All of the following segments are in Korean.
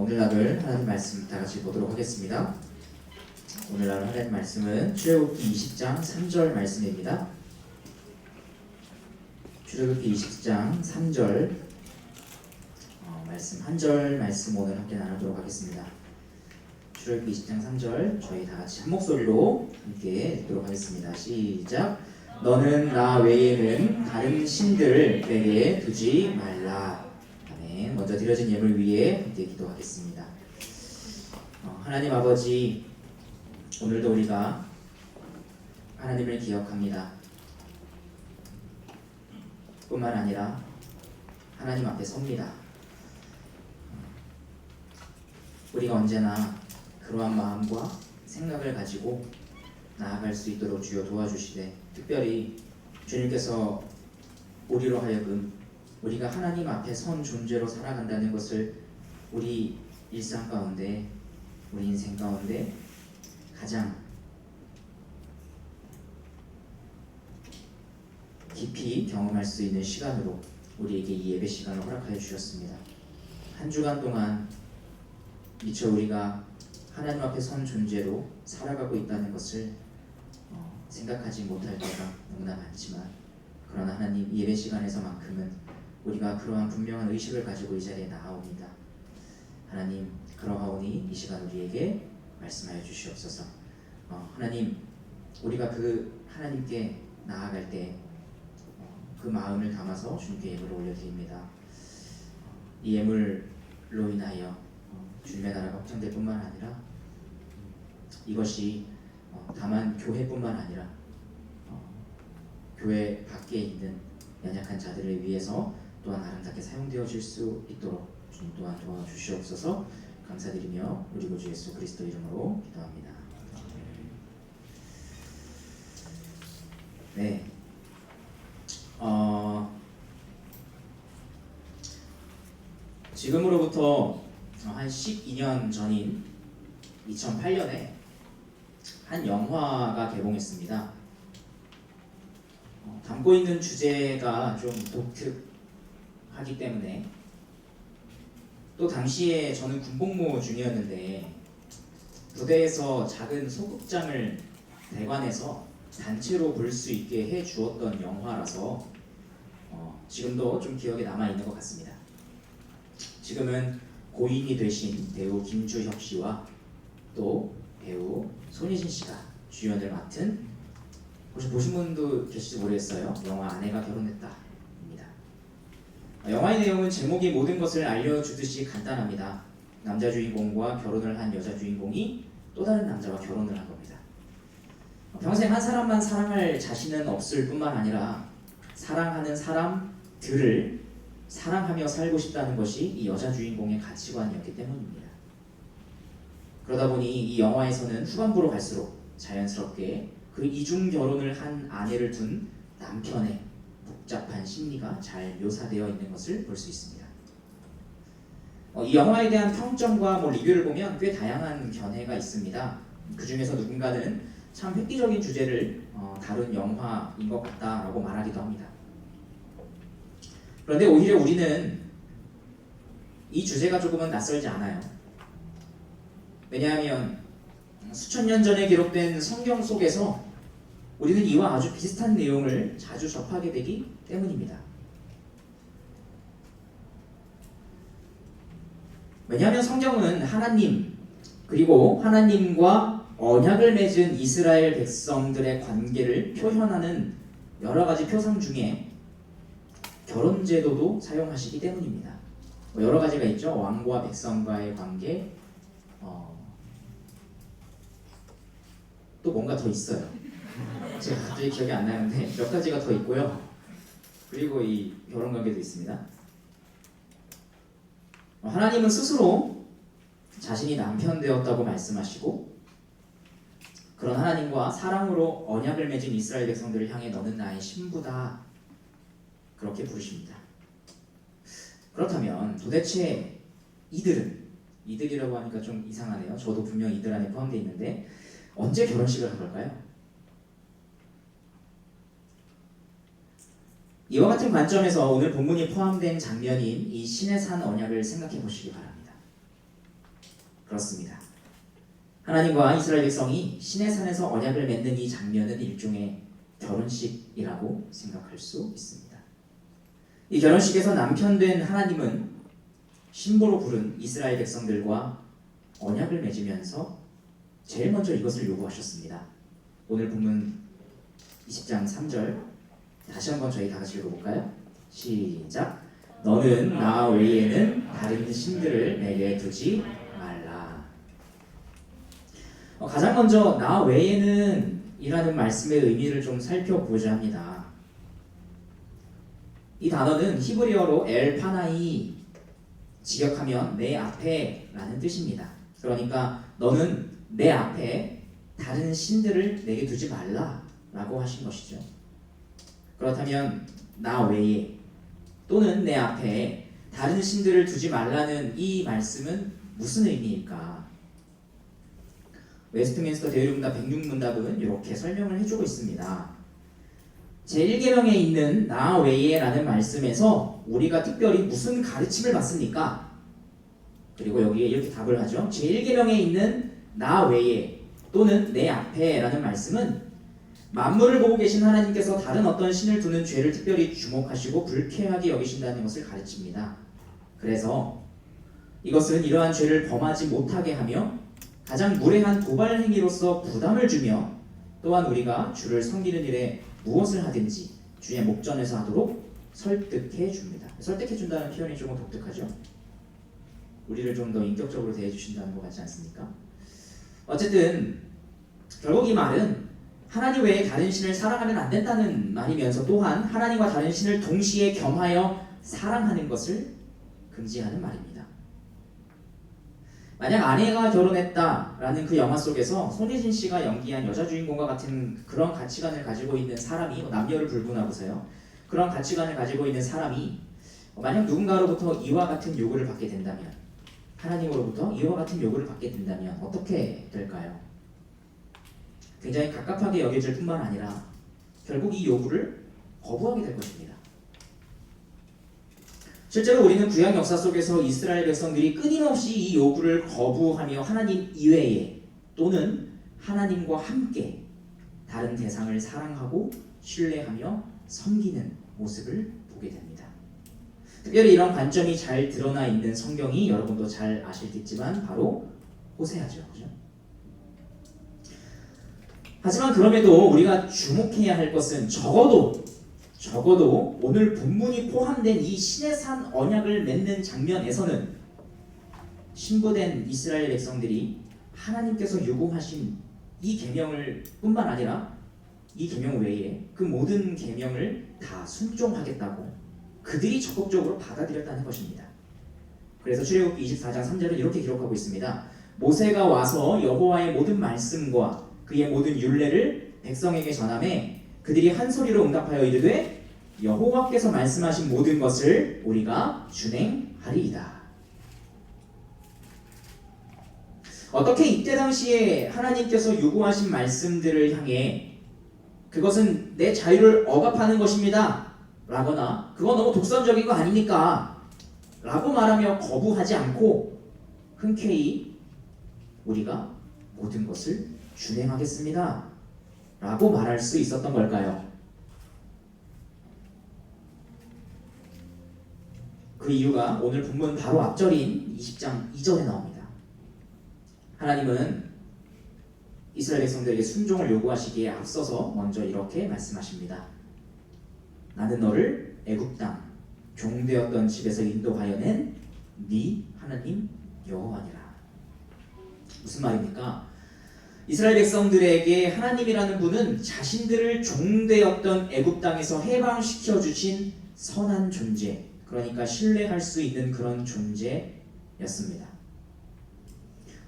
오늘 나눌 하나님 말씀 다 같이 보도록 하겠습니다. 오늘 나눌 하나님 말씀은 출애굽기 20장 3절 말씀입니다. 출애굽기 20장 3절 말씀 한 절 말씀 오늘 함께 나누도록 하겠습니다. 출애굽기 20장 3절 저희 다 같이 한 목소리로 함께 읽도록 하겠습니다. 시작. 너는 나 외에는 다른 신들을 내게 두지 말라. 아멘. 먼저 드려진 예물 위에 함께 기도하겠습니다. 하나님 아버지, 오늘도 우리가 하나님을 기억합니다. 뿐만 아니라 하나님 앞에 섭니다. 우리가 언제나 그러한 마음과 생각을 가지고 나아갈 수 있도록 주여 도와주시되, 특별히 주님께서 우리로 하여금 우리가 하나님 앞에 선 존재로 살아간다는 것을 우리 일상 가운데, 우리 인생 가운데 가장 깊이 경험할 수 있는 시간으로 우리에게 이 예배 시간을 허락하여 주셨습니다. 한 주간 동안 미처 우리가 하나님 앞에 선 존재로 살아가고 있다는 것을 생각하지 못할 때가 너무나 많지만, 그러나 하나님 예배 시간에서만큼은 우리가 그러한 분명한 의식을 가지고 이 자리에 나아옵니다. 하나님, 그러하오니 이 시간 우리에게 말씀하여 주시옵소서. 하나님, 우리가 그 하나님께 나아갈 때 그 마음을 담아서 주님께 예물을 올려드립니다. 이 예물로 인하여 주님의 나라가 확장될 뿐만 아니라 이것이 다만 교회뿐만 아니라 교회 밖에 있는 연약한 자들을 위해서 또한 아름답게 사용되어질 수 있도록 주님 또한 도와주시옵소서. 감사드리며 우리 구주 예수 그리스도 이름으로 기도합니다. 네. 지금으로부터 한 12년 전인 2008년에 한 영화가 개봉했습니다. 담고 있는 주제가 좀 독특하기 때문에, 또 당시에 저는 군복무 중이었는데 부대에서 작은 소극장을 대관해서 단체로 볼 수 있게 해 주었던 영화라서 지금도 좀 기억에 남아있는 것 같습니다. 지금은 고인이 되신 배우 김주혁 씨와 또 배우 손예진 씨가 주연을 맡은, 혹시 보신 분도 계실지 모르겠어요. 영화 아내가 결혼했다 입니다. 영화의 내용은 제목이 모든 것을 알려주듯이 간단합니다. 남자 주인공과 결혼을 한 여자 주인공이 또 다른 남자와 결혼을 한 겁니다. 평생 한 사람만 사랑할 자신은 없을 뿐만 아니라 사랑하는 사람들을 사랑하며 살고 싶다는 것이 이 여자 주인공의 가치관이었기 때문입니다. 그러다 보니 이 영화에서는 후반부로 갈수록 자연스럽게 그 이중 결혼을 한 아내를 둔 남편의 복잡한 심리가 잘 묘사되어 있는 것을 볼 수 있습니다. 이 영화에 대한 평점과 리뷰를 보면 꽤 다양한 견해가 있습니다. 그 중에서 누군가는 참 획기적인 주제를 다룬 영화인 것 같다라고 말하기도 합니다. 그런데 오히려 우리는 이 주제가 조금은 낯설지 않아요. 왜냐하면 수천 년 전에 기록된 성경 속에서 우리는 이와 아주 비슷한 내용을 자주 접하게 되기 때문입니다. 왜냐하면 성경은 하나님, 그리고 하나님과 언약을 맺은 이스라엘 백성들의 관계를 표현하는 여러 가지 표상 중에 결혼 제도도 사용하시기 때문입니다. 여러 가지가 있죠. 왕과 백성과의 관계, 또 뭔가 더 있어요. 제가 갑자기 기억이 안 나는데 몇 가지가 더 있고요. 그리고 이 결혼 관계도 있습니다. 하나님은 스스로 자신이 남편 되었다고 말씀하시고, 그런 하나님과 사랑으로 언약을 맺은 이스라엘 백성들을 향해 너는 나의 신부다, 그렇게 부르십니다. 그렇다면 도대체 이들이라고 하니까 좀 이상하네요. 저도 분명 이들 안에 포함되어 있는데 언제 결혼식을 한 걸까요? 이와 같은 관점에서 오늘 본문이 포함된 장면인 이 신의 산 언약을 생각해 보시기 바랍니다. 그렇습니다. 하나님과 이스라엘 백성이 시내 산에서 언약을 맺는 이 장면은 일종의 결혼식이라고 생각할 수 있습니다. 이 결혼식에서 남편 된 하나님은 신부로 부른 이스라엘 백성들과 언약을 맺으면서 제일 먼저 이것을 요구하셨습니다. 오늘 본문 20장 3절 다시 한번 저희 다 같이 읽어볼까요? 시작. 너는 나 외에는 다른 신들을 내게 두지 말라. 가장 먼저 나 외에는 이라는 말씀의 의미를 좀 살펴보자 합니다. 이 단어는 히브리어로 엘파나이, 직역하면 내 앞에 라는 뜻입니다. 그러니까 너는 내 앞에 다른 신들을 내게 두지 말라 라고 하신 것이죠. 그렇다면 나 외에 또는 내 앞에 다른 신들을 두지 말라는 이 말씀은 무슨 의미일까? 웨스트민스터 대유문답 106문답은 이렇게 설명을 해주고 있습니다. 제1계명에 있는 나 외에 라는 말씀에서 우리가 특별히 무슨 가르침을 받습니까? 그리고 여기에 이렇게 답을 하죠. 제1계명에 있는 나 외에 또는 내 앞에 라는 말씀은 만물을 보고 계신 하나님께서 다른 어떤 신을 두는 죄를 특별히 주목하시고 불쾌하게 여기신다는 것을 가르칩니다. 그래서 이것은 이러한 죄를 범하지 못하게 하며 가장 무례한 도발 행위로서 부담을 주며 또한 우리가 주를 섬기는 일에 무엇을 하든지 주의 목전에서 하도록 설득해 줍니다. 설득해 준다는 표현이 조금 독특하죠. 우리를 좀 더 인격적으로 대해 주신다는 것 같지 않습니까? 어쨌든 결국 이 말은 하나님 외에 다른 신을 사랑하면 안 된다는 말이면서 또한 하나님과 다른 신을 동시에 겸하여 사랑하는 것을 금지하는 말입니다. 만약 아내가 결혼했다라는 그 영화 속에서 손예진 씨가 연기한 여자 주인공과 같은 그런 가치관을 가지고 있는 사람이, 남녀를 불문하고서요, 그런 가치관을 가지고 있는 사람이 만약 누군가로부터 이와 같은 요구를 받게 된다면, 하나님으로부터 이와 같은 요구를 받게 된다면 어떻게 될까요? 굉장히 갑갑하게 여겨질 뿐만 아니라 결국 이 요구를 거부하게 될 것입니다. 실제로 우리는 구약 역사 속에서 이스라엘 백성들이 끊임없이 이 요구를 거부하며 하나님 이외에 또는 하나님과 함께 다른 대상을 사랑하고 신뢰하며 섬기는 모습을 보게 됩니다. 특별히 이런 관점이 잘 드러나 있는 성경이 여러분도 잘 아시겠지만 바로 호세아죠. 그죠? 하지만 그럼에도 우리가 주목해야 할 것은 적어도 오늘 본문이 포함된 이 시내산 언약을 맺는 장면에서는 신부된 이스라엘 백성들이 하나님께서 요구하신 이 계명을 뿐만 아니라 이 계명 외에 그 모든 계명을 다 순종하겠다고 그들이 적극적으로 받아들였다는 것입니다. 그래서 출애굽기 24장 3절은 이렇게 기록하고 있습니다. 모세가 와서 여호와의 모든 말씀과 그의 모든 율례를 백성에게 전하매 그들이 한 소리로 응답하여 이르되 여호와께서 말씀하신 모든 것을 우리가 준행하리이다. 어떻게 이때 당시에 하나님께서 요구하신 말씀들을 향해 그것은 내 자유를 억압하는 것입니다 라거나 그건 너무 독선적인 거 아닙니까? 라고 말하며 거부하지 않고 흔쾌히 우리가 모든 것을 준행하겠습니다 라고 말할 수 있었던 걸까요? 그 이유가 오늘 본문 바로 앞절인 20장 2절에 나옵니다. 하나님은 이스라엘 백성들에게 순종을 요구하시기에 앞서서 먼저 이렇게 말씀하십니다. 나는 너를 애굽 땅 종되었던 집에서 인도하여 낸 네 하나님 여호와니라. 무슨 말입니까? 이스라엘 백성들에게 하나님이라는 분은 자신들을 종되었던 애굽 땅에서 해방시켜 주신 선한 존재, 그러니까 신뢰할 수 있는 그런 존재였습니다.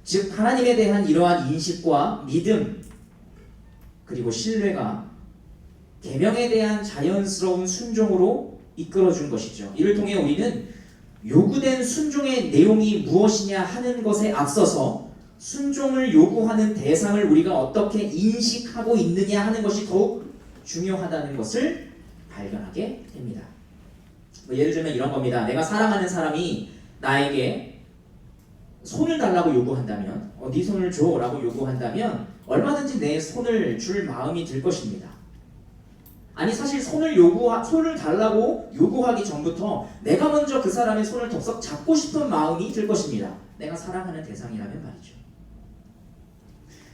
즉 하나님에 대한 이러한 인식과 믿음 그리고 신뢰가 계명에 대한 자연스러운 순종으로 이끌어준 것이죠. 이를 통해 우리는 요구된 순종의 내용이 무엇이냐 하는 것에 앞서서 순종을 요구하는 대상을 우리가 어떻게 인식하고 있느냐 하는 것이 더욱 중요하다는 것을 발견하게 됩니다. 예를 들면 이런 겁니다. 내가 사랑하는 사람이 나에게 손을 달라고 요구한다면, 네 손을 줘라고 요구한다면 얼마든지 내 손을 줄 마음이 들 것입니다. 아니 사실 손을 달라고 요구하기 전부터 내가 먼저 그 사람의 손을 덥석 잡고 싶은 마음이 들 것입니다. 내가 사랑하는 대상이라면 말이죠.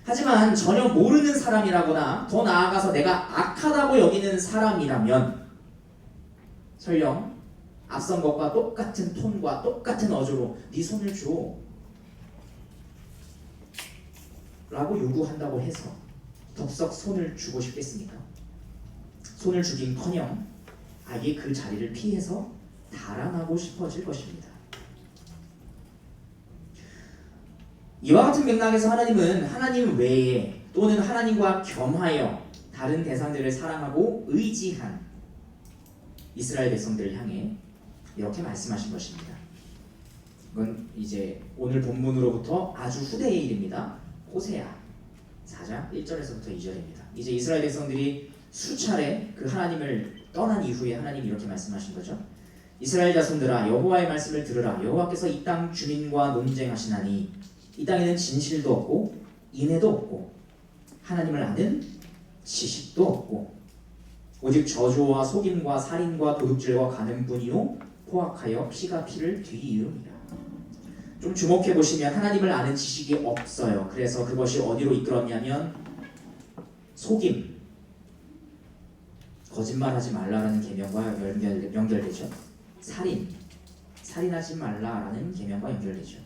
하지만 전혀 모르는 사람이라거나 더 나아가서 내가 악하다고 여기는 사람이라면 설령 앞선 것과 똑같은 톤과 똑같은 어조로 네 손을 줘 라고 요구한다고 해서 덥석 손을 주고 싶겠습니까? 손을 주긴커녕 아예 그 자리를 피해서 달아나고 싶어질 것입니다. 이와 같은 맥락에서 하나님은 하나님 외에 또는 하나님과 겸하여 다른 대상들을 사랑하고 의지한 이스라엘 백성들을 향해 이렇게 말씀하신 것입니다. 이건 이제 오늘 본문으로부터 아주 후대의 일입니다. 호세아 4장 1절에서부터 2절입니다. 이제 이스라엘 백성들이 수차례 그 하나님을 떠난 이후에 하나님이 이렇게 말씀하신 거죠. 이스라엘 자손들아 여호와의 말씀을 들으라. 여호와께서 이 땅 주민과 논쟁하시나니 이 땅에는 진실도 없고 인애도 없고 하나님을 아는 지식도 없고 오직 저주와 속임과 살인과 도둑질과 간음뿐이요 포악하여 피가 피를 뒤이음이라. 좀 주목해 보시면 하나님을 아는 지식이 없어요. 그래서 그것이 어디로 이끌었냐면 속임, 거짓말하지 말라라는 계명과 연결되죠. 살인하지 말라라는 계명과 연결되죠.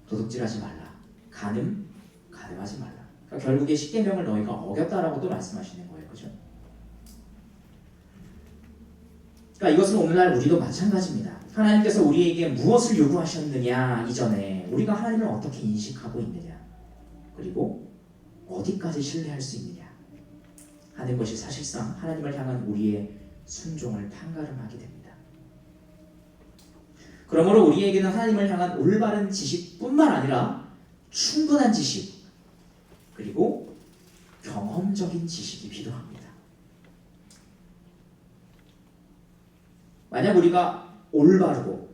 도둑질하지 말라. 간음하지 말라. 그러니까 결국에 십계명을 너희가 어겼다라고 또 말씀하시는 거예요, 그죠? 그러니까 이것은 오늘날 우리도 마찬가지입니다. 하나님께서 우리에게 무엇을 요구하셨느냐 이전에 우리가 하나님을 어떻게 인식하고 있느냐, 그리고 어디까지 신뢰할 수 있느냐 하는 것이 사실상 하나님을 향한 우리의 순종을 판가름하게 됩니다. 그러므로 우리에게는 하나님을 향한 올바른 지식뿐만 아니라 충분한 지식 그리고 경험적인 지식이 필요합니다. 만약 우리가 올바르고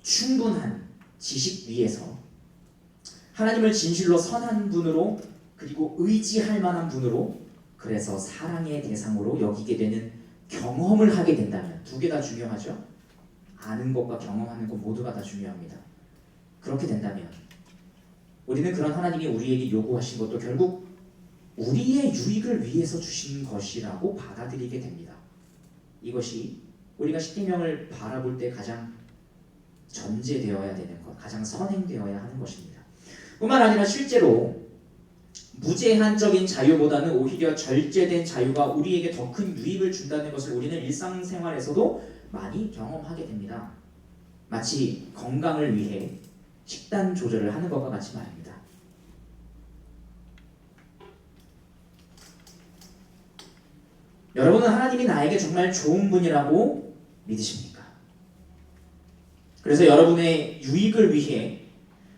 충분한 지식 위에서 하나님을 진실로 선한 분으로 그리고 의지할 만한 분으로 그래서 사랑의 대상으로 여기게 되는 경험을 하게 된다면, 두 개 다 중요하죠. 아는 것과 경험하는 것 모두가 다 중요합니다. 그렇게 된다면 우리는 그런 하나님이 우리에게 요구하신 것도 결국 우리의 유익을 위해서 주신 것이라고 받아들이게 됩니다. 이것이 우리가 십계명을 바라볼 때 가장 전제되어야 되는 것, 가장 선행되어야 하는 것입니다. 뿐만 아니라 실제로 무제한적인 자유보다는 오히려 절제된 자유가 우리에게 더 큰 유익을 준다는 것을 우리는 일상생활에서도 많이 경험하게 됩니다. 마치 건강을 위해 식단 조절을 하는 것과 같이 말입니다. 여러분은 하나님이 나에게 정말 좋은 분이라고 믿으십니까? 그래서 여러분의 유익을 위해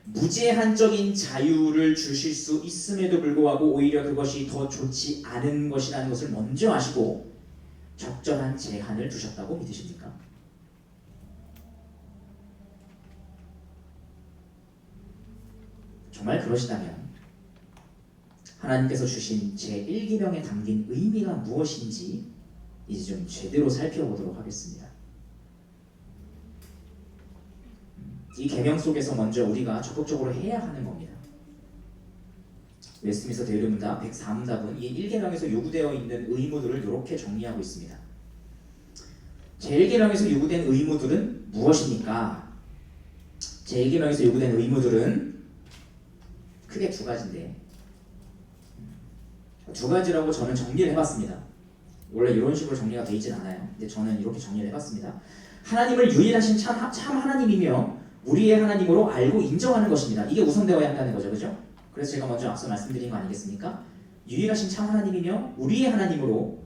무제한적인 자유를 주실 수 있음에도 불구하고 오히려 그것이 더 좋지 않은 것이라는 것을 먼저 아시고 적절한 제한을 두셨다고 믿으십니까? 정말 그러시다면 하나님께서 주신 제1계명에 담긴 의미가 무엇인지 이제 좀 제대로 살펴보도록 하겠습니다. 이 계명 속에서 먼저 우리가 적극적으로 해야 하는 겁니다. 웨스트민스터 대의문답 104문답은 이 1계명에서 요구되어 있는 의무들을 이렇게 정리하고 있습니다. 제1계명에서 요구된 의무들은 무엇입니까? 제1계명에서 요구된 의무들은 크게 두 가지인데, 두 가지라고 저는 정리를 해봤습니다. 원래 이런 식으로 정리가 되어 있진 않아요. 근데 저는 이렇게 정리를 해봤습니다. 하나님을 유일하신 참 하나님이며 우리의 하나님으로 알고 인정하는 것입니다. 이게 우선되어야 한다는 거죠, 그죠? 그래서 제가 먼저 앞서 말씀드린 거 아니겠습니까? 유일하신 참 하나님이며 우리의 하나님으로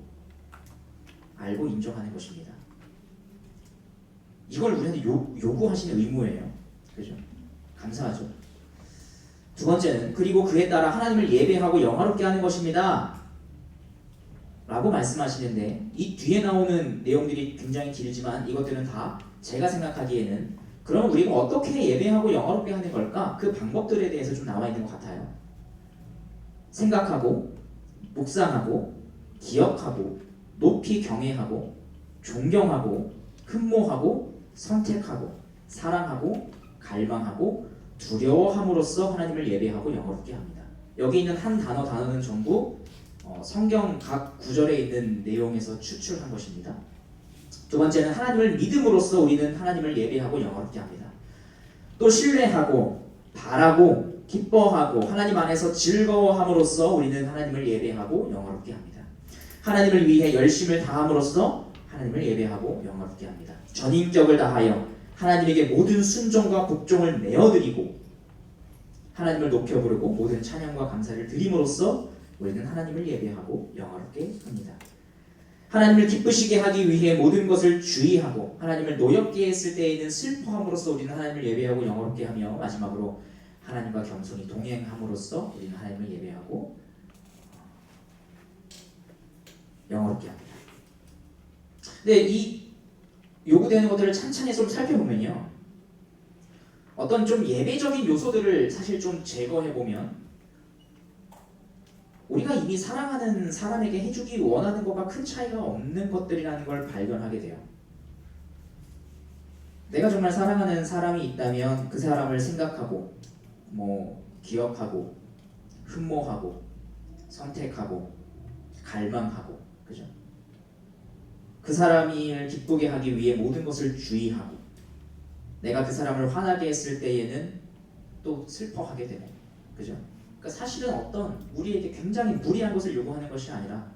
알고 인정하는 것입니다. 이걸 우리한테 요구하시는 의무예요, 그죠? 감사하죠. 두 번째는 그리고 그에 따라 하나님을 예배하고 영화롭게 하는 것입니다 라고 말씀하시는데, 이 뒤에 나오는 내용들이 굉장히 길지만 이것들은 다 제가 생각하기에는 그러면 우리가 어떻게 예배하고 영화롭게 하는 걸까? 그 방법들에 대해서 좀 나와 있는 것 같아요. 생각하고, 묵상하고, 기억하고, 높이 경외하고, 존경하고, 흠모하고, 선택하고, 사랑하고, 갈망하고, 두려워함으로써 하나님을 예배하고 영화롭게 합니다. 여기 있는 한 단어는 전부 성경 각 구절에 있는 내용에서 추출한 것입니다. 두 번째는 하나님을 믿음으로써 우리는 하나님을 예배하고 영화롭게 합니다. 또 신뢰하고 바라고 기뻐하고 하나님 안에서 즐거워함으로써 우리는 하나님을 예배하고 영화롭게 합니다. 하나님을 위해 열심을 다함으로써 하나님을 예배하고 영화롭게 합니다. 전인격을 다하여 하나님에게 모든 순종과 복종을 내어드리고 하나님을 높여 부르고 모든 찬양과 감사를 드림으로써 우리는 하나님을 예배하고 영화롭게 합니다. 하나님을 기쁘시게 하기 위해 모든 것을 주의하고 하나님을 노엽게 했을 때에는 슬퍼함으로써 우리는 하나님을 예배하고 영화롭게 하며 마지막으로 하나님과 겸손히 동행함으로써 우리는 하나님을 예배하고 영화롭게 합니다. 근데 이 요구되는 것들을 찬찬히 좀 살펴보면요, 어떤 좀 예배적인 요소들을 사실 좀 제거해보면 우리가 이미 사랑하는 사람에게 해주기 원하는 것과 큰 차이가 없는 것들이라는 걸 발견하게 돼요. 내가 정말 사랑하는 사람이 있다면 그 사람을 생각하고 기억하고 흠모하고 선택하고 갈망하고, 그죠? 그 사람을 기쁘게 하기 위해 모든 것을 주의하고 내가 그 사람을 화나게 했을 때에는 또 슬퍼하게 되고, 그죠? 그러니까 사실은 어떤 우리에게 굉장히 무리한 것을 요구하는 것이 아니라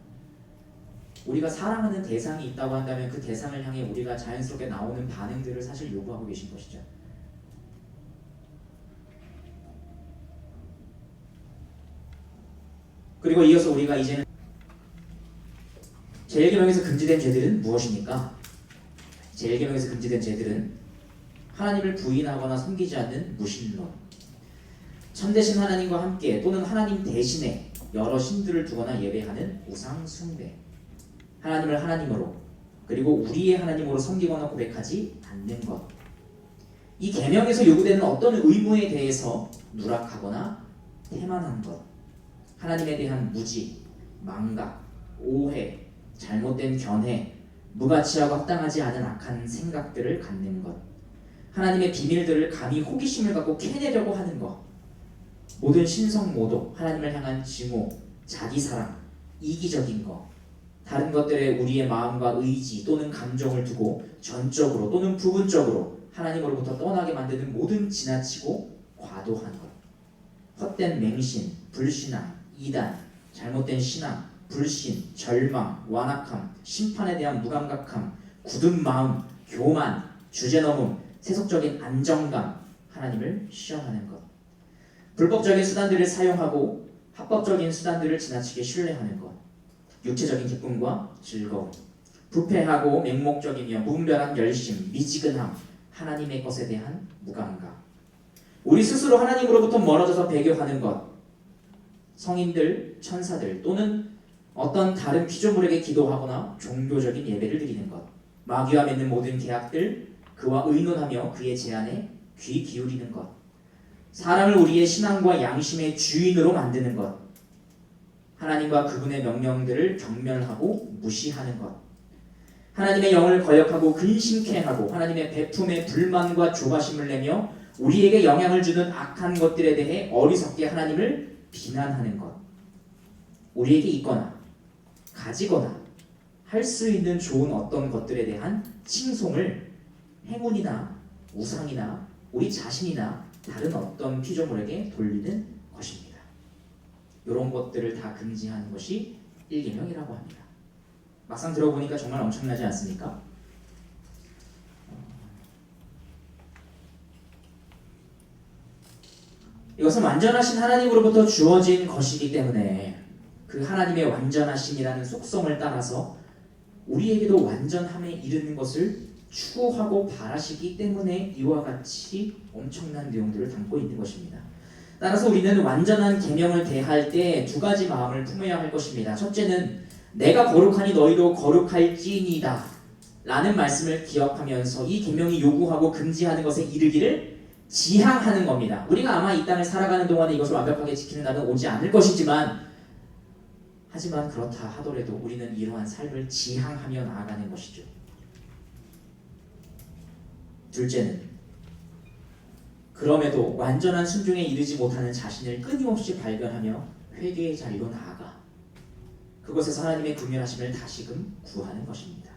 우리가 사랑하는 대상이 있다고 한다면 그 대상을 향해 우리가 자연스럽게 나오는 반응들을 사실 요구하고 계신 것이죠. 그리고 이어서 우리가 이제는 제1계명에서 금지된 죄들은 무엇입니까? 제1계명에서 금지된 죄들은 하나님을 부인하거나 섬기지 않는 무신론, 참되신 하나님과 함께 또는 하나님 대신에 여러 신들을 두거나 예배하는 우상 숭배, 하나님을 하나님으로 그리고 우리의 하나님으로 섬기거나 고백하지 않는 것. 이 계명에서 요구되는 어떤 의무에 대해서 누락하거나 태만한 것, 하나님에 대한 무지, 망각, 오해, 잘못된 견해, 무가치하고 합당하지 않은 악한 생각들을 갖는 것, 하나님의 비밀들을 감히 호기심을 갖고 캐내려고 하는 것, 모든 신성모독, 하나님을 향한 증오, 자기사랑, 이기적인 것, 다른 것들에 우리의 마음과 의지 또는 감정을 두고 전적으로 또는 부분적으로 하나님으로부터 떠나게 만드는 모든 지나치고 과도한 것, 헛된 맹신, 불신앙, 이단, 잘못된 신앙, 불신, 절망, 완악함, 심판에 대한 무감각함, 굳은 마음, 교만, 주제넘음, 세속적인 안정감, 하나님을 시험하는 것, 불법적인 수단들을 사용하고 합법적인 수단들을 지나치게 신뢰하는 것, 육체적인 기쁨과 즐거움, 부패하고 맹목적이며 무분별한 열심, 미지근함, 하나님의 것에 대한 무감각, 우리 스스로 하나님으로부터 멀어져서 배교하는 것, 성인들, 천사들 또는 어떤 다른 피조물에게 기도하거나 종교적인 예배를 드리는 것, 마귀와 맺는 모든 계약들, 그와 의논하며 그의 제안에 귀 기울이는 것, 사람을 우리의 신앙과 양심의 주인으로 만드는 것, 하나님과 그분의 명령들을 경멸하고 무시하는 것, 하나님의 영을 거역하고 근심케 하고 하나님의 베품에 불만과 조바심을 내며 우리에게 영향을 주는 악한 것들에 대해 어리석게 하나님을 비난하는 것, 우리에게 있거나 가지거나 할 수 있는 좋은 어떤 것들에 대한 칭송을 행운이나 우상이나 우리 자신이나 다른 어떤 피조물에게 돌리는 것입니다. 이런 것들을 다 금지하는 것이 1계명이라고 합니다. 막상 들어보니까 정말 엄청나지 않습니까? 이것은 완전하신 하나님으로부터 주어진 것이기 때문에 그 하나님의 완전하심이라는 속성을 따라서 우리에게도 완전함에 이르는 것을 추구하고 바라시기 때문에 이와 같이 엄청난 내용들을 담고 있는 것입니다. 따라서 우리는 완전한 계명을 대할 때 두 가지 마음을 품어야 할 것입니다. 첫째는 내가 거룩하니 너희도 거룩할지니이다. 라는 말씀을 기억하면서 이 계명이 요구하고 금지하는 것에 이르기를 지향하는 겁니다. 우리가 아마 이 땅을 살아가는 동안에 이것을 완벽하게 지키는 날은 오지 않을 것이지만, 하지만 그렇다 하더라도 우리는 이러한 삶을 지향하며 나아가는 것이죠. 둘째는, 그럼에도 완전한 순종에 이르지 못하는 자신을 끊임없이 발견하며 회개의 자리로 나아가 그곳에서 하나님의 긍휼하심을 다시금 구하는 것입니다.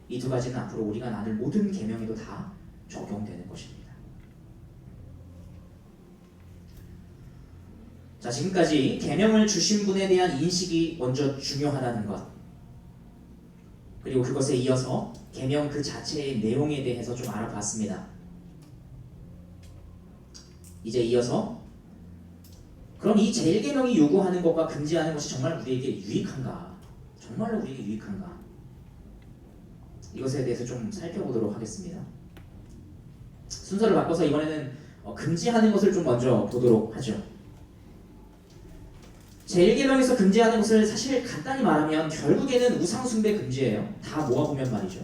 이 두 가지는 앞으로 우리가 나눌 모든 계명에도 다 적용되는 것입니다. 자, 지금까지 계명을 주신 분에 대한 인식이 먼저 중요하다는 것, 그리고 그것에 이어서 계명 그 자체의 내용에 대해서 좀 알아봤습니다. 이제 이어서 그럼 이 제1계명이 요구하는 것과 금지하는 것이 정말 우리에게 유익한가? 정말로 우리에게 유익한가? 이것에 대해서 좀 살펴보도록 하겠습니다. 순서를 바꿔서 이번에는 금지하는 것을 좀 먼저 보도록 하죠. 제1계명에서 금지하는 것을 사실 간단히 말하면 결국에는 우상숭배 금지예요. 다 모아보면 말이죠.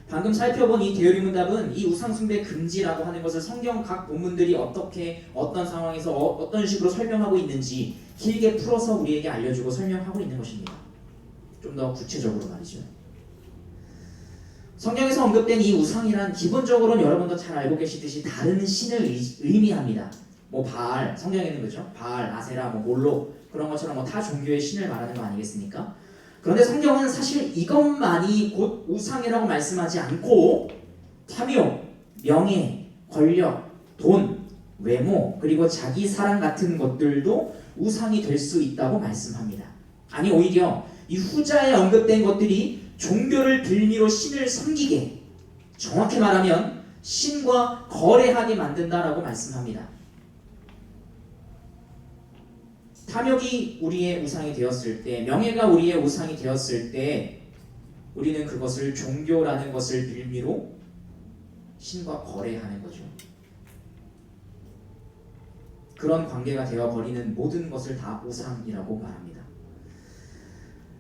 방금 살펴본 이 대요리문답은 이 우상숭배 금지라고 하는 것을 성경 각 본문들이 어떻게 어떤 상황에서 어떤 식으로 설명하고 있는지 길게 풀어서 우리에게 알려주고 설명하고 있는 것입니다. 좀 더 구체적으로 말이죠. 성경에서 언급된 이 우상이란 기본적으로는 여러분도 잘 알고 계시듯이 다른 신을 의미합니다. 뭐 바알, 성경에는 그죠? 바알, 아세라, 뭐 몰로 그런 것처럼 뭐 타 종교의 신을 말하는 거 아니겠습니까? 그런데 성경은 사실 이것만이 곧 우상이라고 말씀하지 않고 탐욕, 명예, 권력, 돈, 외모, 그리고 자기 사랑 같은 것들도 우상이 될 수 있다고 말씀합니다. 아니 오히려 이 후자에 언급된 것들이 종교를 빌미로 신을 섬기게, 정확히 말하면 신과 거래하게 만든다라고 말씀합니다. 탐욕이 우리의 우상이 되었을 때, 명예가 우리의 우상이 되었을 때 우리는 그것을 종교라는 것을 빌미로 신과 거래하는 거죠. 그런 관계가 되어버리는 모든 것을 다 우상이라고 말합니다.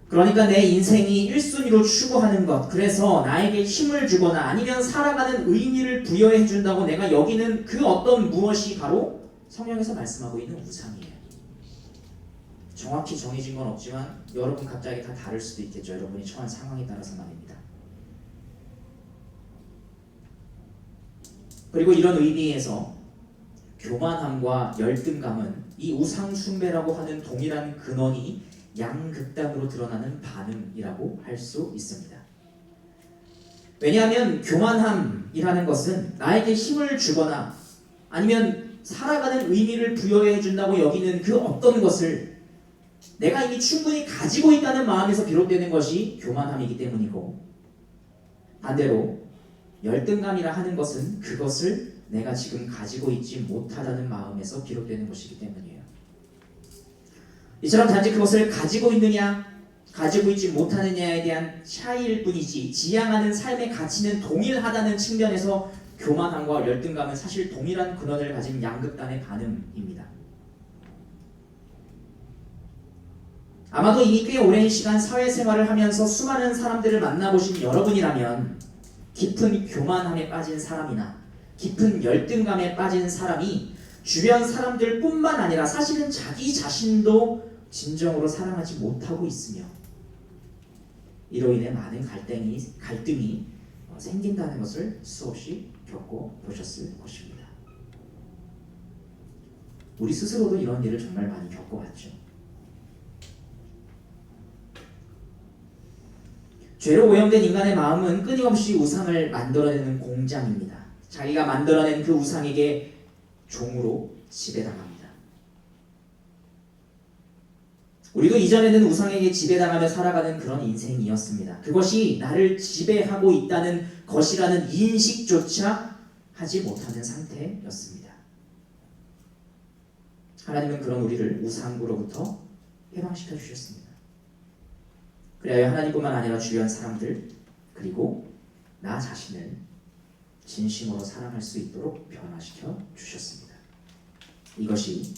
그러니까 내 인생이 1순위로 추구하는 것, 그래서 나에게 힘을 주거나 아니면 살아가는 의미를 부여해 준다고 내가 여기는 그 어떤 무엇이 바로 성경에서 말씀하고 있는 우상이에요. 정확히 정해진 건 없지만 여러분 각자에게 다 다를 수도 있겠죠. 여러분이 처한 상황에 따라서 말입니다. 그리고 이런 의미에서 교만함과 열등감은 이 우상 숭배라고 하는 동일한 근원이 양극단으로 드러나는 반응이라고 할 수 있습니다. 왜냐하면 교만함이라는 것은 나에게 힘을 주거나 아니면 살아가는 의미를 부여해 준다고 여기는 그 어떤 것을 내가 이미 충분히 가지고 있다는 마음에서 비롯되는 것이 교만함이기 때문이고, 반대로 열등감이라 하는 것은 그것을 내가 지금 가지고 있지 못하다는 마음에서 비롯되는 것이기 때문이에요. 이처럼 단지 그것을 가지고 있느냐 가지고 있지 못하느냐에 대한 차이일 뿐이지 지향하는 삶의 가치는 동일하다는 측면에서 교만함과 열등감은 사실 동일한 근원을 가진 양극단의 반응입니다. 아마도 이미 꽤 오랜 시간 사회생활을 하면서 수많은 사람들을 만나보신 여러분이라면 깊은 교만함에 빠진 사람이나 깊은 열등감에 빠진 사람이 주변 사람들 뿐만 아니라 사실은 자기 자신도 진정으로 사랑하지 못하고 있으며 이로 인해 많은 갈등이 생긴다는 것을 수없이 겪어보셨을 것입니다. 우리 스스로도 이런 일을 정말 많이 겪어왔죠. 죄로 오염된 인간의 마음은 끊임없이 우상을 만들어내는 공장입니다. 자기가 만들어낸 그 우상에게 종으로 지배당합니다. 우리도 이전에는 우상에게 지배당하며 살아가는 그런 인생이었습니다. 그것이 나를 지배하고 있다는 것이라는 인식조차 하지 못하는 상태였습니다. 하나님은 그런 우리를 우상으로부터 해방시켜 주셨습니다. 그래야 하나님뿐만 아니라 주변 사람들 그리고 나 자신을 진심으로 사랑할 수 있도록 변화시켜 주셨습니다. 이것이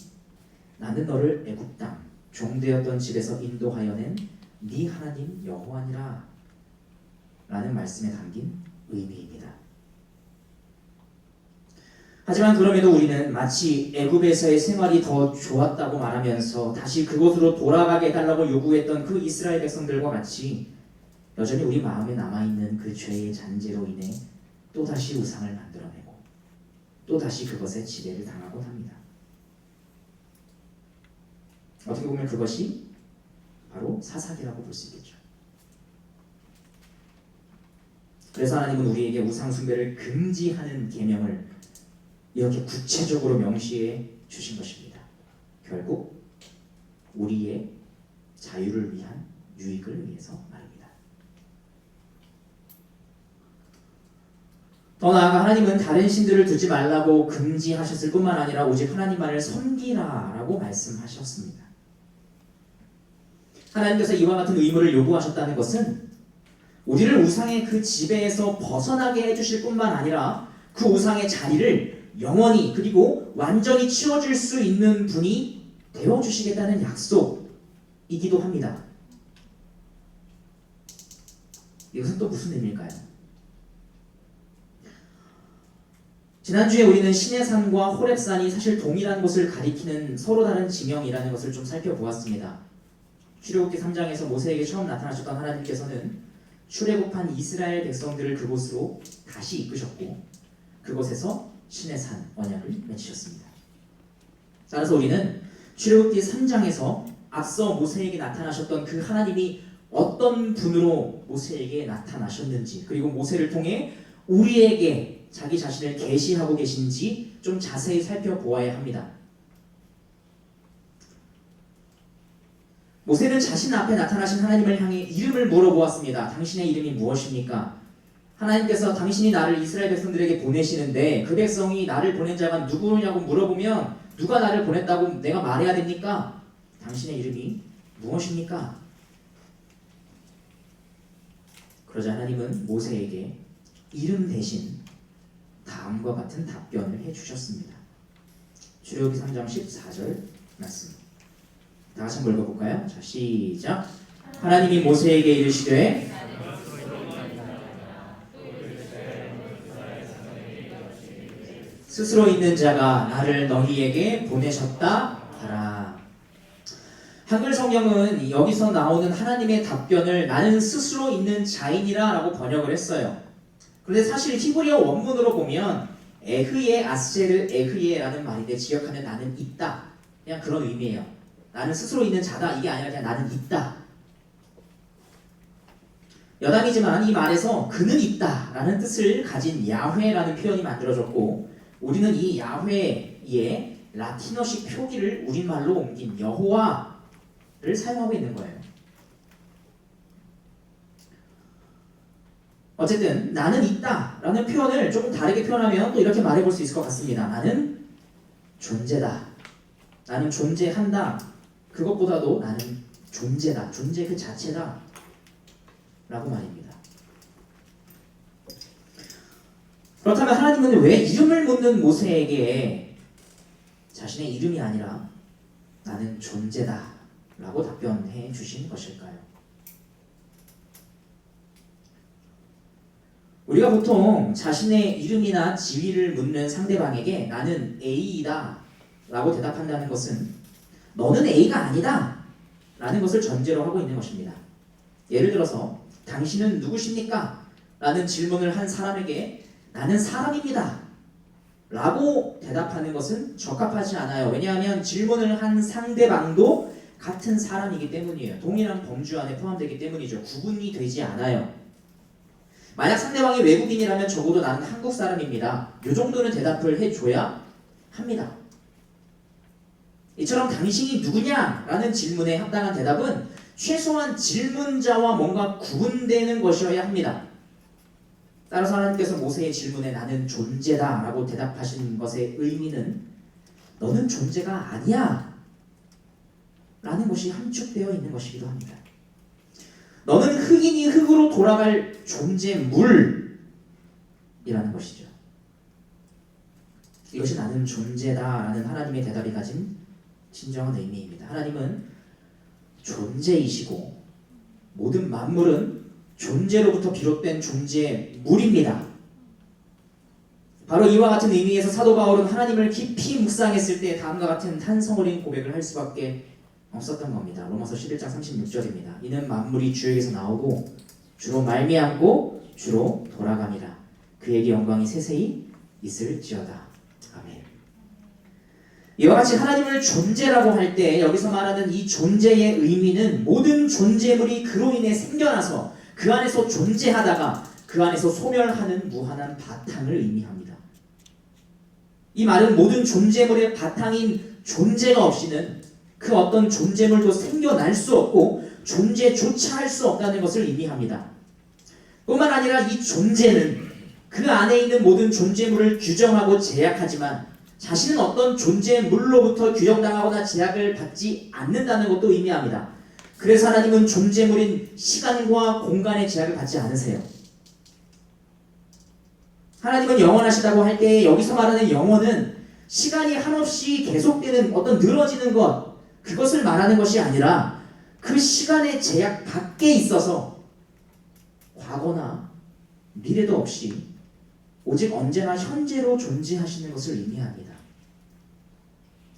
나는 너를 애굽 땅 종되었던 집에서 인도하여 낸 네 하나님 여호와니라 라는 말씀에 담긴 의미입니다. 하지만 그럼에도 우리는 마치 애굽에서의 생활이 더 좋았다고 말하면서 다시 그곳으로 돌아가게 해달라고 요구했던 그 이스라엘 백성들과 같이 여전히 우리 마음에 남아있는 그 죄의 잔재로 인해 또다시 우상을 만들어내고 또다시 그것에 지배를 당하곤 합니다. 어떻게 보면 그것이 바로 사사기라고 볼 수 있겠죠. 그래서 하나님은 우리에게 우상 숭배를 금지하는 계명을 이렇게 구체적으로 명시해 주신 것입니다. 결국 우리의 자유를 위한 유익을 위해서 말입니다. 더 나아가 하나님은 다른 신들을 두지 말라고 금지하셨을 뿐만 아니라 오직 하나님만을 섬기라라고 말씀하셨습니다. 하나님께서 이와 같은 의무를 요구하셨다는 것은 우리를 우상의 그 지배에서 벗어나게 해주실 뿐만 아니라 그 우상의 자리를 영원히 그리고 완전히 치워줄 수 있는 분이 되어주시겠다는 약속이기도 합니다. 이것은 또 무슨 의미일까요? 지난주에 우리는 시내산과 호렙산이 사실 동일한 곳을 가리키는 서로 다른 지명이라는 것을 좀 살펴보았습니다. 출애굽기 3장에서 모세에게 처음 나타나셨던 하나님께서는 출애굽한 이스라엘 백성들을 그곳으로 다시 이끄셨고 그곳에서 시내산 언약을 맺으셨습니다. 따라서 우리는 출애굽기 3장에서 앞서 모세에게 나타나셨던 그 하나님이 어떤 분으로 모세에게 나타나셨는지 그리고 모세를 통해 우리에게 자기 자신을 계시하고 계신지 좀 자세히 살펴보아야 합니다. 모세는 자신 앞에 나타나신 하나님을 향해 이름을 물어보았습니다. 당신의 이름이 무엇입니까? 하나님께서 당신이 나를 이스라엘 백성들에게 보내시는데 그 백성이 나를 보낸 자가 누구냐고 물어보면 누가 나를 보냈다고 내가 말해야 됩니까? 당신의 이름이 무엇입니까? 그러자 하나님은 모세에게 이름 대신 다음과 같은 답변을 해주셨습니다. 출애굽기 3장 14절 말씀 다 같이 한번 읽어볼까요? 자, 시작. 하나님이 모세에게 이르시되 스스로 있는 자가 나를 너희에게 보내셨다 하라. 한글 성경은 여기서 나오는 하나님의 답변을 나는 스스로 있는 자인이라 라고 번역을 했어요. 그런데 사실 히브리어 원문으로 보면 에흐예 아세르 에흐예라는 말인데 지역하면 나는 있다. 그냥 그런 의미예요. 나는 스스로 있는 자다. 이게 아니라 그냥 나는 있다. 여담이지만 이 말에서 그는 있다 라는 뜻을 가진 야훼라는 표현이 만들어졌고 우리는 이 야훼의 라틴어식 표기를 우리말로 옮긴 여호와를 사용하고 있는 거예요. 어쨌든 나는 있다 라는 표현을 조금 다르게 표현하면 또 이렇게 말해볼 수 있을 것 같습니다. 나는 존재다. 나는 존재한다. 그것보다도 나는 존재다. 존재 그 자체다 라고 말입니다. 그렇다면 하나님은 왜 이름을 묻는 모세에게 자신의 이름이 아니라 나는 존재다 라고 답변해 주신 것일까요? 우리가 보통 자신의 이름이나 지위를 묻는 상대방에게 나는 A이다 라고 대답한다는 것은 너는 A가 아니다 라는 것을 전제로 하고 있는 것입니다. 예를 들어서 당신은 누구십니까? 라는 질문을 한 사람에게 나는 사람입니다 라고 대답하는 것은 적합하지 않아요. 왜냐하면 질문을 한 상대방도 같은 사람이기 때문이에요. 동일한 범주 안에 포함되기 때문이죠. 구분이 되지 않아요. 만약 상대방이 외국인이라면 적어도 나는 한국 사람입니다. 이 정도는 대답을 해줘야 합니다. 이처럼 당신이 누구냐? 라는 질문에 합당한 대답은 최소한 질문자와 뭔가 구분되는 것이어야 합니다. 따라서 하나님께서 모세의 질문에 나는 존재다 라고 대답하신 것의 의미는 너는 존재가 아니야 라는 것이 함축되어 있는 것이기도 합니다. 너는 흙이니 흙으로 돌아갈 존재물이라는 것이죠. 이것이 나는 존재다 라는 하나님의 대답이 가진 진정한 의미입니다. 하나님은 존재이시고 모든 만물은 존재로부터 비롯된 존재물입니다. 바로 이와 같은 의미에서 사도 바울은 하나님을 깊이 묵상했을 때 다음과 같은 탄성어린 고백을 할 수밖에 없었던 겁니다. 로마서 11장 36절입니다. 이는 만물이 주에게서 나오고 주로 말미암고 주로 돌아감이라. 그에게 영광이 세세히 있을지어다. 아멘. 이와 같이 하나님을 존재라고 할 때 여기서 말하는 이 존재의 의미는 모든 존재물이 그로 인해 생겨나서 그 안에서 존재하다가 그 안에서 소멸하는 무한한 바탕을 의미합니다. 이 말은 모든 존재물의 바탕인 존재가 없이는 그 어떤 존재물도 생겨날 수 없고 존재조차 할 수 없다는 것을 의미합니다. 뿐만 아니라 이 존재는 그 안에 있는 모든 존재물을 규정하고 제약하지만 자신은 어떤 존재물로부터 규정당하거나 제약을 받지 않는다는 것도 의미합니다. 그래서 하나님은 존재물인 시간과 공간의 제약을 받지 않으세요. 하나님은 영원하시다고 할 때 여기서 말하는 영원은 시간이 한없이 계속되는 어떤 늘어지는 것, 그것을 말하는 것이 아니라 그 시간의 제약 밖에 있어서 과거나 미래도 없이 오직 언제나 현재로 존재하시는 것을 의미합니다.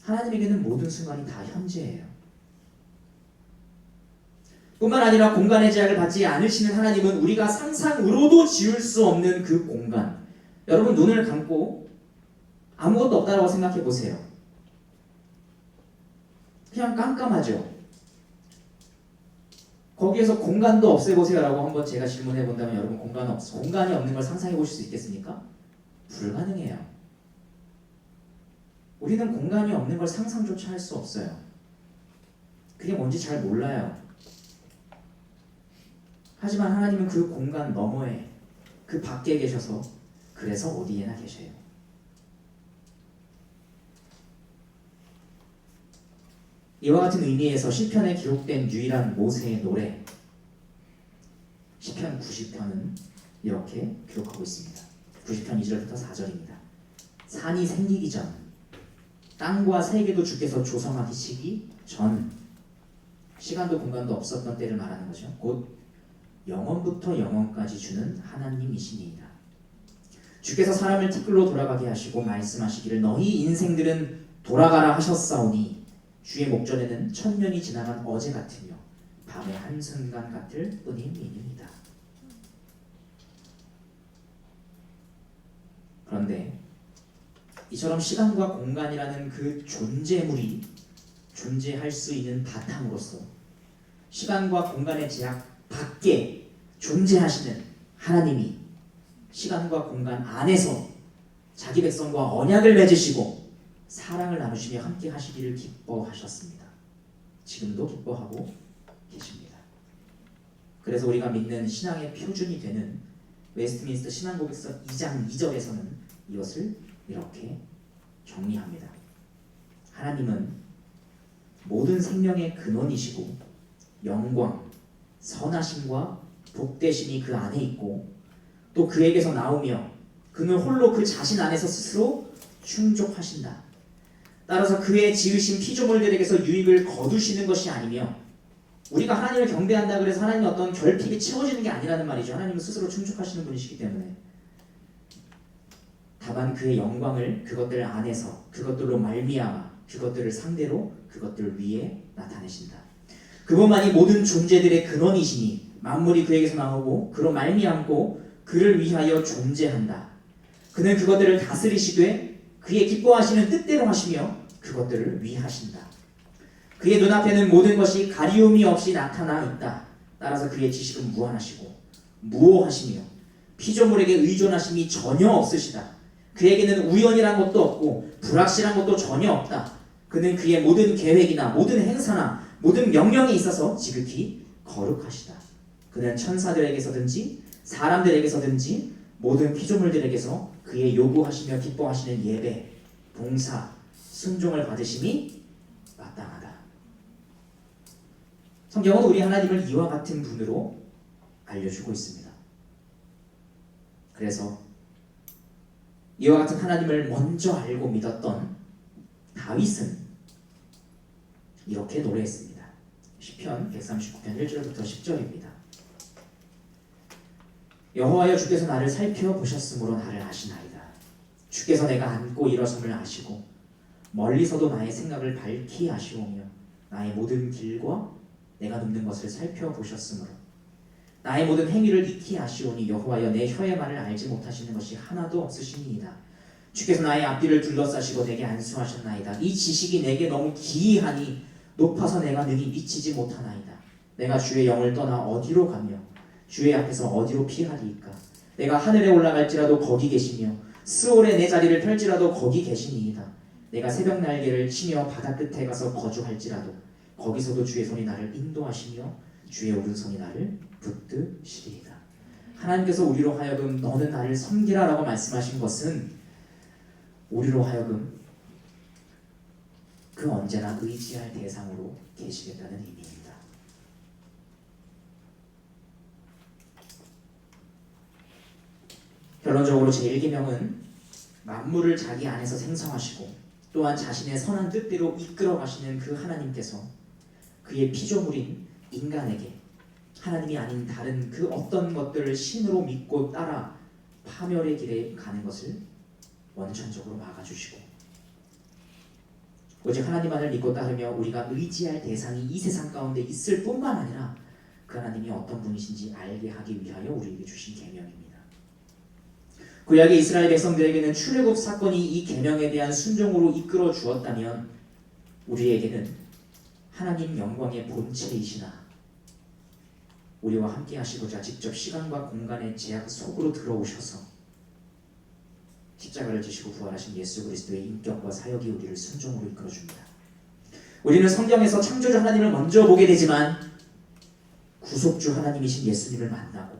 하나님에게는 모든 순간이 다 현재예요. 뿐만 아니라 공간의 제약을 받지 않으시는 하나님은 우리가 상상으로도 지울 수 없는 그 공간, 여러분 눈을 감고 아무것도 없다고 생각해 보세요. 그냥 깜깜하죠. 거기에서 공간도 없애보세요 라고 한번 제가 질문해 본다면 여러분 공간이 없는 걸 상상해 보실 수 있겠습니까? 불가능해요. 우리는 공간이 없는 걸 상상조차 할 수 없어요. 그게 뭔지 잘 몰라요. 하지만 하나님은 그 공간 너머에 그 밖에 계셔서 그래서 어디에나 계셔요. 이와 같은 의미에서 시편에 기록된 유일한 모세의 노래 시편 90편은 이렇게 기록하고 있습니다. 90편 2절부터 4절입니다. 산이 생기기 전 땅과 세계도 주께서 조성하시기 전 시간도 공간도 없었던 때를 말하는 거죠. 곧 영원부터 영원까지 주는 하나님이시니이다. 주께서 사람을 티끌로 돌아가게 하시고 말씀하시기를 너희 인생들은 돌아가라 하셨사오니 주의 목전에는 천년이 지나간 어제 같으며 밤의 한순간 같을 뿐임이니이다. 그런데 이처럼 시간과 공간이라는 그 존재물이 존재할 수 있는 바탕으로서 시간과 공간의 제약 밖에 존재하시는 하나님이 시간과 공간 안에서 자기 백성과 언약을 맺으시고 사랑을 나누시며 함께 하시기를 기뻐하셨습니다. 지금도 기뻐하고 계십니다. 그래서 우리가 믿는 신앙의 표준이 되는 웨스트민스터 신앙고백서 2장 2절에서는 이것을 이렇게 정리합니다. 하나님은 모든 생명의 근원이시고 영광, 선하심과 복되심이 그 안에 있고 또 그에게서 나오며 그는 홀로 그 자신 안에서 스스로 충족하신다. 따라서 그의 지으신 피조물들에게서 유익을 거두시는 것이 아니며 우리가 하나님을 경배한다 그래서 하나님의 어떤 결핍이 채워지는 게 아니라는 말이죠. 하나님은 스스로 충족하시는 분이시기 때문에 다만 그의 영광을 그것들 안에서 그것들로 말미암아 그것들을 상대로 그것들 위에 나타내신다. 그분만이 모든 존재들의 근원이시니 만물이 그에게서 나오고 그로 말미암고 그를 위하여 존재한다. 그는 그것들을 다스리시되 그의 기뻐하시는 뜻대로 하시며 그것들을 위하신다. 그의 눈앞에는 모든 것이 가리움이 없이 나타나 있다. 따라서 그의 지식은 무한하시고 무오하시며 피조물에게 의존하심이 전혀 없으시다. 그에게는 우연이란 것도 없고 불확실한 것도 전혀 없다. 그는 그의 모든 계획이나 모든 행사나 모든 명령에 있어서 지극히 거룩하시다. 그는 천사들에게서든지 사람들에게서든지 모든 피조물들에게서 그의 요구하시며 기뻐하시는 예배, 봉사, 순종을 받으심이 마땅하다. 성경은 우리 하나님을 이와 같은 분으로 알려주고 있습니다. 그래서 이와 같은 하나님을 먼저 알고 믿었던 다윗은 이렇게 노래했습니다. 시편 139편 1절부터 10절입니다. 여호와여 주께서 나를 살펴보셨으므로 나를 아시나이다. 주께서 내가 앉고 일어섬을 아시고 멀리서도 나의 생각을 밝히 아시오며 나의 모든 길과 내가 눕는 것을 살펴보셨으므로 나의 모든 행위를 익히 아시오니 여호와여 내 혀의 말을 알지 못하시는 것이 하나도 없으시니이다. 주께서 나의 앞뒤를 둘러싸시고 내게 안수하셨나이다. 이 지식이 내게 너무 기이하니 높아서 내가 능히 미치지 못하나이다. 내가 주의 영을 떠나 어디로 가며 주의 앞에서 어디로 피하리이까. 내가 하늘에 올라갈지라도 거기 계시며 스올에 내 자리를 펼지라도 거기 계시니이다. 내가 새벽 날개를 치며 바다 끝에 가서 거주할지라도 거기서도 주의 손이 나를 인도하시며 주의 오른손이 나를 붙드시리이다. 하나님께서 우리로 하여금 너는 나를 섬기라 라고 말씀하신 것은 우리로 하여금 그 언제나 의지할 대상으로 계시겠다는 의미입니다. 결론적으로 제1계명은 만물을 자기 안에서 생성하시고 또한 자신의 선한 뜻대로 이끌어 가시는 그 하나님께서 그의 피조물인 인간에게 하나님이 아닌 다른 그 어떤 것들을 신으로 믿고 따라 파멸의 길에 가는 것을 원천적으로 막아주시고 오직 하나님만을 믿고 따르며 우리가 의지할 대상이 이 세상 가운데 있을 뿐만 아니라 그 하나님이 어떤 분이신지 알게 하기 위하여 우리에게 주신 계명입니다. 구약의 이스라엘 백성들에게는 출애굽 사건이 이 계명에 대한 순종으로 이끌어 주었다면 우리에게는 하나님 영광의 본체이시나 우리와 함께 하시고자 직접 시간과 공간의 제약 속으로 들어오셔서 십자가를 지시고 부활하신 예수 그리스도의 인격과 사역이 우리를 순종으로 이끌어줍니다. 우리는 성경에서 창조주 하나님을 먼저 보게 되지만 구속주 하나님이신 예수님을 만나고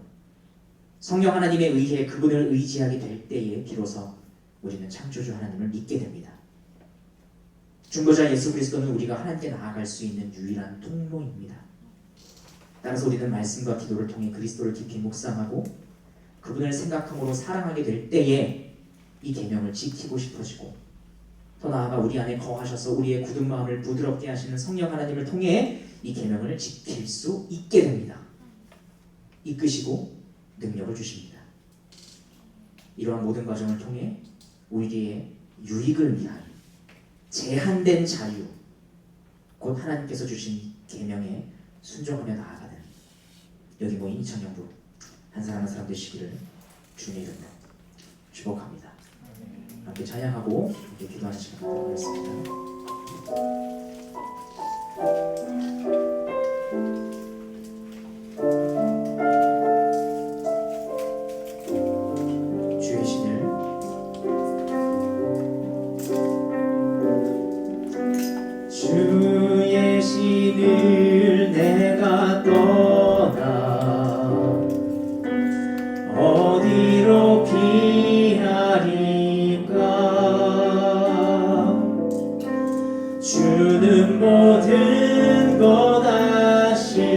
성령 하나님에 의해 그분을 의지하게 될 때에 비로소 우리는 창조주 하나님을 믿게 됩니다. 중보자 예수 그리스도는 우리가 하나님께 나아갈 수 있는 유일한 통로입니다. 따라서 우리는 말씀과 기도를 통해 그리스도를 깊이 묵상하고 그분을 생각함으로 사랑하게 될 때에 이 계명을 지키고 싶어지고 더 나아가 우리 안에 거하셔서 우리의 굳은 마음을 부드럽게 하시는 성령 하나님을 통해 이 계명을 지킬 수 있게 됩니다. 이끄시고 능력을 주십니다. 이러한 모든 과정을 통해 우리의 유익을 위한 제한된 자유, 곧 하나님께서 주신 계명에 순종하며 나아가는 여기 모인 이천영도 한 사람 한 사람 되시기를 주님의 이름으로 축복합니다. 함께 찬양하고 함께 기도하는 시간 갖도록 하겠습니다. 주의 신을 내가 떠나 어디로 피하리까. 주는 모든 것 아시오니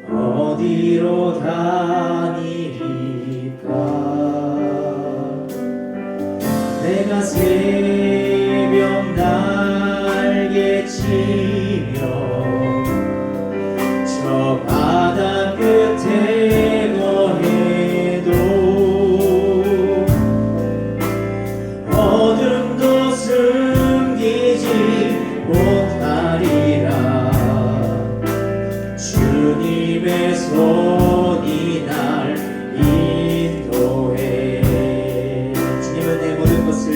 어디로 다니리까. 내가 새벽 날개 치며 저 바다 끝에 거해도 어둠도 숨기지 못하리라. 주님의 손이 날 인도해. 주님은 내 모든 것을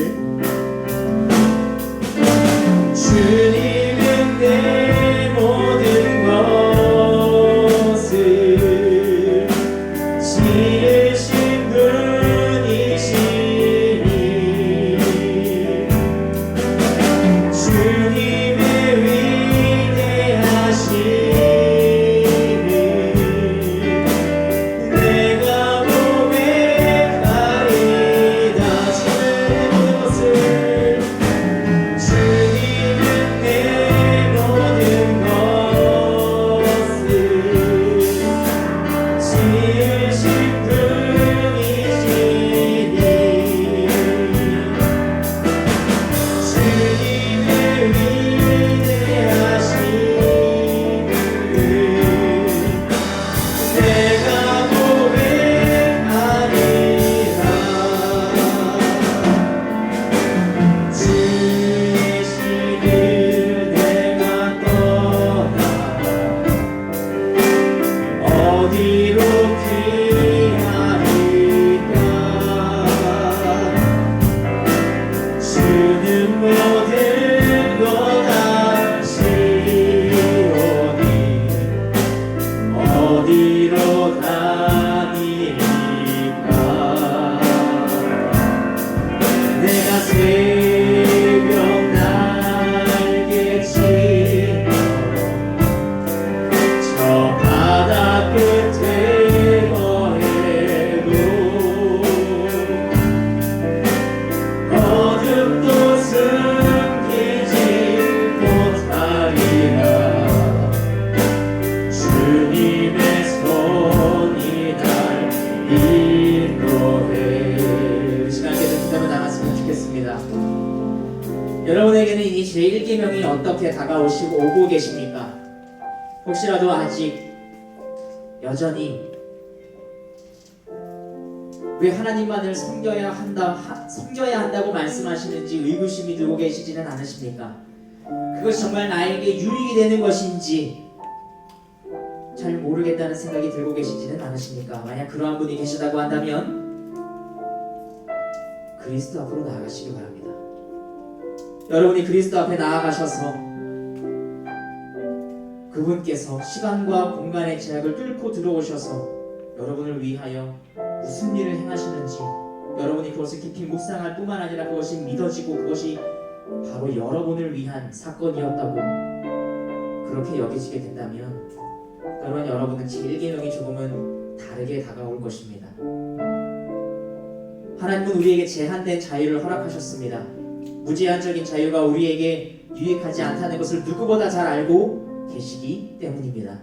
여러분에게는 이 제1계명이 어떻게 다가오시고 오고 계십니까? 혹시라도 아직 여전히 왜 하나님만을 섬겨야 한다고 말씀하시는지 의구심이 들고 계시지는 않으십니까? 그것이 정말 나에게 유익이 되는 것인지 잘 모르겠다는 생각이 들고 계시지는 않으십니까? 만약 그러한 분이 계시다고 한다면 그리스도 앞으로 나아가시기 바랍니다. 여러분이 그리스도 앞에 나아가셔서 그분께서 시간과 공간의 제약을 뚫고 들어오셔서 여러분을 위하여 무슨 일을 행하시는지 여러분이 그것을 깊이 묵상할 뿐만 아니라 그것이 믿어지고 그것이 바로 여러분을 위한 사건이었다고 그렇게 여기지게 된다면 그러면 여러분은 제1계명이 조금은 다르게 다가올 것입니다. 하나님은 우리에게 제한된 자유를 허락하셨습니다. 무제한적인 자유가 우리에게 유익하지 않다는 것을 누구보다 잘 알고 계시기 때문입니다.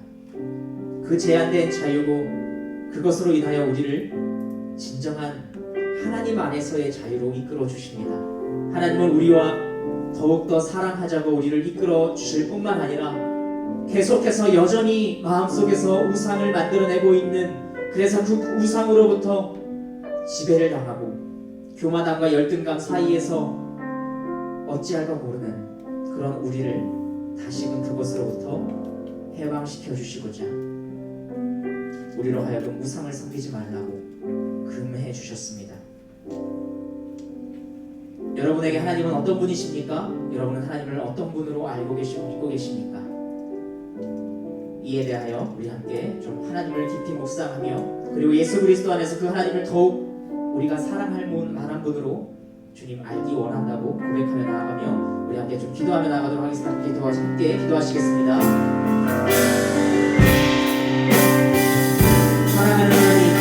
그 제한된 자유고 그것으로 인하여 우리를 진정한 하나님 안에서의 자유로 이끌어 주십니다. 하나님은 우리와 더욱더 사랑하자고 우리를 이끌어 주실 뿐만 아니라 계속해서 여전히 마음속에서 우상을 만들어내고 있는, 그래서 그 우상으로부터 지배를 당하고 교만함과 열등감 사이에서 어찌할까 모르는 그런 우리를 다시금 그것으로부터 해방시켜 주시고자 우리로 하여금 우상을 섬기지 말라고 금해 주셨습니다. 여러분에게 하나님은 어떤 분이십니까? 여러분은 하나님을 어떤 분으로 알고 계시고 믿고 계십니까? 이에 대하여 우리 함께 좀 하나님을 깊이 묵상하며 그리고 예수 그리스도 안에서 그 하나님을 더욱 우리가 사랑할 만한 분으로 주님 알기 원한다고 고백하며 나아가며 우리 함께 좀 기도하며 나아가도록 하겠습니다. 함께 기도하시겠습니다. 사랑하는 하나님,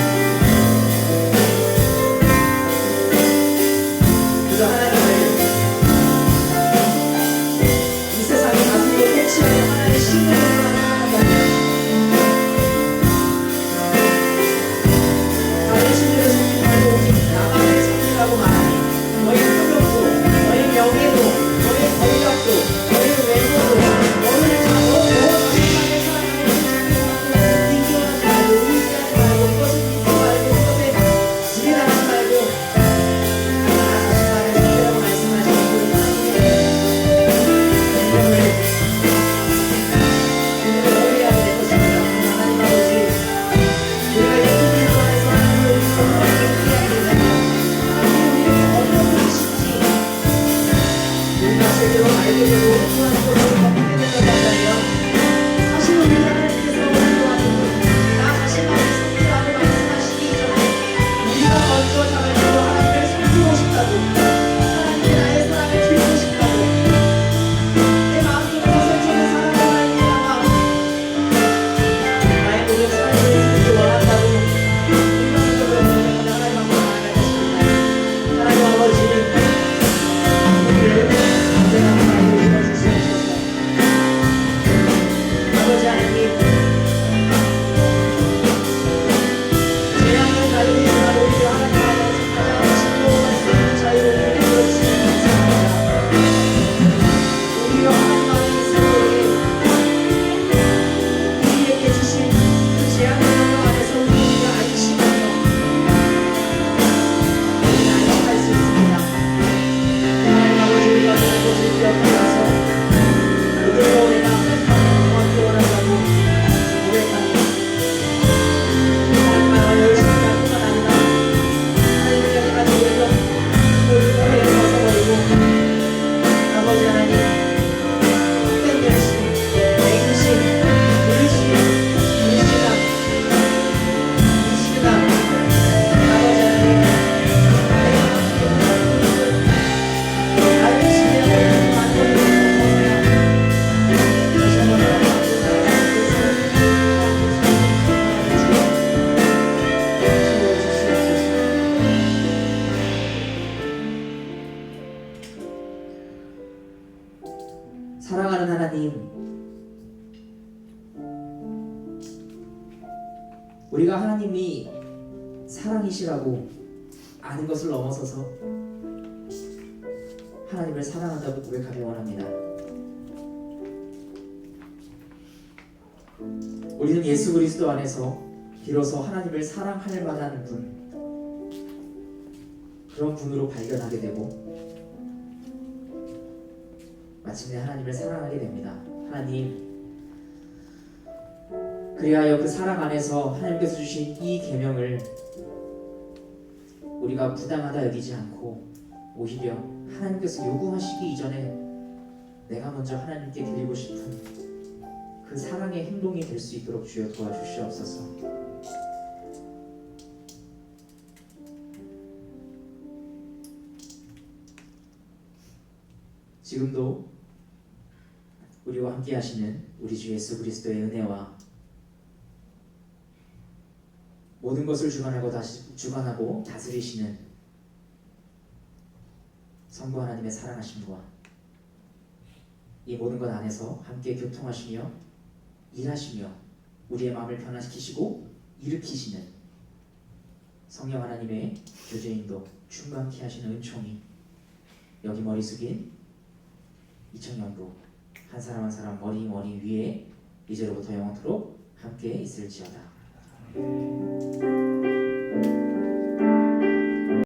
그저 하나님을 이 세상에 가슴으로 꽂히는 하나님의 신뢰를 생각한다면 다른 신뢰를 섬기지 말고 오직 나만을 섬기라고 말하니 너의 능력도, 너의 명예도, 너의 권력도, 너의 외모도, 너를 너 자신만을 사랑하는 인정하지 말고 의지하지 말고 그것을 믿지 말고 그것에 지배당하지 말고 나 자신만을 섬기라고 말씀하시는 그 하나님의 명령을 의뢰하게 될 것입니다. 하나님 아버지, 우리가 예수 그리스도 안에서 하나님을 의지하게 된다면 하나님이 우리에게 어떤 분이신지 우리가 제대로 알게 되고 또한 그것을 겪게 된다고 한다면 사실 우리 하나님께서 나 자신만을 섬기라고 말씀하시기 이전에 우리가 먼저 자발적으로 하나님을 섬기고 싶다고, 하나님께 나의 사랑을 드리고 싶다고, 내 마음속으로 설정한 사랑을 말미암아 나의 모든 삶을 드리기 원한다고 인간적으로 고백하며 하나님 앞으로 나아갈 것입니다. 하나님 아버지, 우리를 언제나 하나님을 믿어주시옵소서. 아버지 하나님, 재앙의 자유이지만 오히려 하나님 안에서 가장 진노와 사랑의 자유를 이끌어주시는 감사합니다. 오히려 하나님 안에서 우리에게 주신 그 재앙의 영역 안에서 우리가 안심하며 우리는 안심할 수 있습니다. 하나님 아버지, 우리가 그런 것을 기억하면서 오늘도 내가 정확히 원한다고 고백하니 하나님만 열심히 할 뿐만 아니라 하나님을 향해 가지고 있던 모든 오해를 벗어버리고 아버지 하나님 헛된 열심, 맹심, 불신, 불신함, 이시남 아버지 하나님 내가 나를 지배하고 만들어주는 것이야. 다시 한번 사랑하는 하나님, 우리가 하나님이 사랑이시라고 아는 것을 넘어서서 하나님을 사랑한다고 고백하길 원합니다. 우리는 예수 그리스도 안에서 비로소 하나님을 사랑할 만한 분, 그런 분으로 발견하게 되고 마침내 하나님을 사랑하게 됩니다. 하나님, 그리하여 그 사랑 안에서 하나님께서 주신 이 계명을 우리가 부당하다 여기지 않고 오히려 하나님께서 요구하시기 이전에 내가 먼저 하나님께 드리고 싶은 그 사랑의 행동이 될 수 있도록 주여 도와주시옵소서. 지금도 우리와 함께 하시는 우리 주 예수 그리스도의 은혜와 모든 것을 주관하고 다스리시는 성부 하나님의 사랑하심과 이 모든 것 안에서 함께 교통하시며 일하시며 우리의 마음을 변화시키시고 일으키시는 성령 하나님의 교제인도 충만케 하시는 은총이 여기 머리 숙인 이청년부 한 사람 한 사람 머리 위에 이제로부터 영원토록 함께 있을지어다.